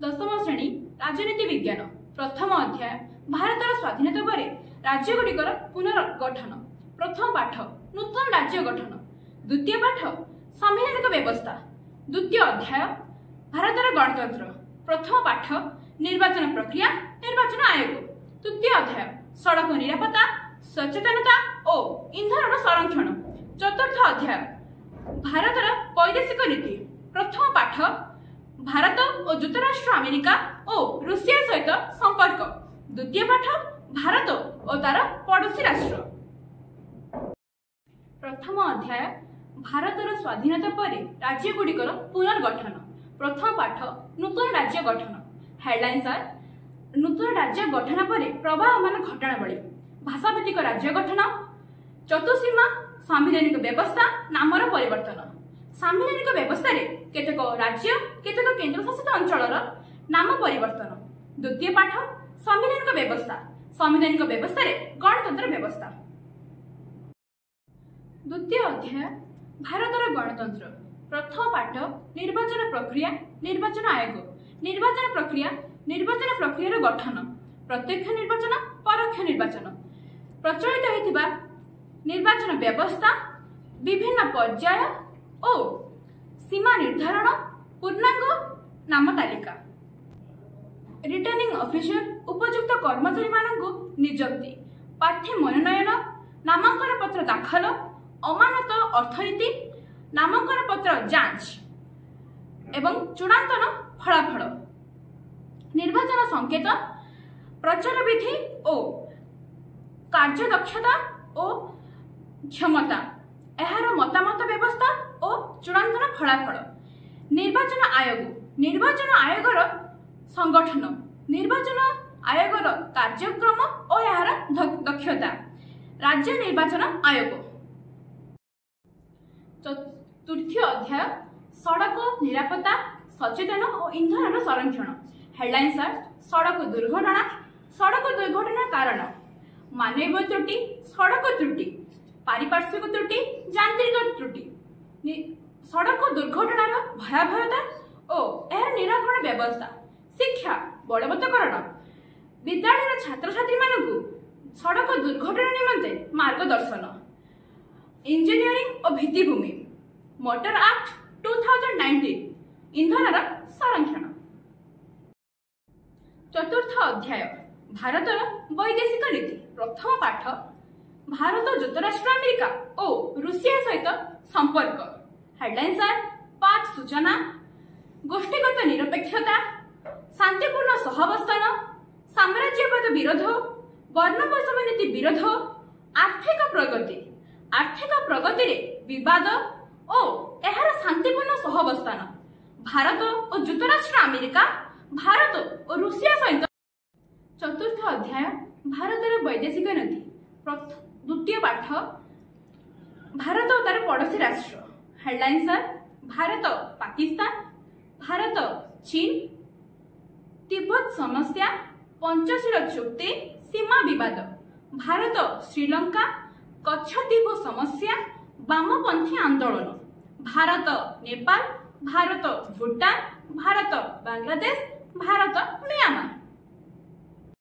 दशम श्रेणी राजनीति विज्ञान प्रथम अध्याय भारतर स्वाधीनता पर राज्यगुड़िकर पुनर्गठन प्रथम पाठ नूतन राज्य गठन द्वितीय पाठ संवैधानिक व्यवस्था द्वितीय अध्याय भारतर गणतंत्र प्रथम पाठ निर्वाचन प्रक्रिया निर्वाचन आयोग तृतीय अध्याय सड़क निरापत्ता सचेतनता और ईंधन संरक्षण चतुर्थ अध्याय भारतर वैदेशिक नीति प्रथम पाठ भारत और युक्तराष्ट्र अमेरिका और रूसिया सहित संपर्क द्वितीय पाठ भारत और तार पड़ोसी राष्ट्र प्रथम अध्याय भारतर स्वाधीनता पर राज्यगुड़िकर पुनर्गठन प्रथम पाठ नूतन राज्य गठन हेडलाइंस आर नूतन राज्य गठन पर प्रवाहमान घटनावली भाषाभित्तिक राज्य गठन चतुर्सीमा सांविधानिक व्यवस्था नामर परिवर्तन सांविधानिक व्यवस्था रे केतक राज्य केतक केंद्रशासित अंचलर नाम परिवर्तन द्वितीय पाठ संवैधानिक व्यवस्था रे गणतंत्र व्यवस्था द्वितीय अध्याय भारतर गणतंत्र प्रथम पाठ निर्वाचन प्रक्रिया निर्वाचन आयोग निर्वाचन प्रक्रिया गठन प्रत्यक्ष निर्वाचन परोक्ष निर्वाचन प्रचलित होइतिबा निर्वाचन व्यवस्था विभिन्न पर्याय और सीमा निर्धारण पूर्णांग नाम तालिका रिटर्निंग ऑफिसर उपयुक्त कर्मचारी मानकु नियुक्ति प्रार्थी मनोनयन नामांकन पत्र दाखल अमानत अर्थनीति नामांकन पत्र जांच एवं चूड़ांकन फलाफल निर्वाचन संकेत प्रचार विधि और कार्यदक्षता और क्षमता एहार मतामत व्यवस्था और चूड़ांकन फलाफल निर्वाचन आयोगर संगठन निर्वाचन आयोगर कार्यक्रम और एहार दक्षता राज्य निर्वाचन आयोग तृतीय अध्याय सड़क निरापत्ता सचेतन और ईंधन संरक्षण हेडलाइंस आर सड़क दुर्घटना कारण मानवीय त्रुटि सड़क त्रुटि पारिपार्श्विक त्रुटि यांत्रिक त्रुटि सड़क दुर्घटनार भयावहता और एहर निराकरण व्यवस्था शिक्षा बलवत्तकरण विद्यालय छात्र छात्री मानकु सड़क दुर्घटना निमंते मार्गदर्शन इंजीनियरिंग और भित्तिभूमि मोटर एक्ट 2019 ईंधन संरक्षण चतुर्थ अध्याय भारतर वैदेशिक नीति प्रथम पाठ भारत युक्तराष्ट्र अमेरिका और रूसिया सहित संपर्क हेडलाइंस आर पाठ सूचना गोष्ठीगत निरपेक्षता शांतिपूर्ण सहावस्थान साम्राज्यवाद विरोध वर्णवैषम्य नीति विरोध आर्थिक प्रगति रे विवाद और एहार शांतिपूर्ण सहावस्थान भारत और युक्तराष्ट्र अमेरिका भारत और रूसिया सहित चतुर्थ अध्याय भारतर वैदेशिक नीति द्वितीय पाठ भारत और तार पड़ोसी राष्ट्र हेडलाइंस आर भारत पाकिस्तान भारत चीन तिब्बत समस्या पंचशील चुक्ति सीमा विवाद भारत श्रीलंका कच्छद्वीप समस्या वामपंथी आंदोलन भारत नेपाल भारत भूटान भारत बांग्लादेश भारत म्यांमार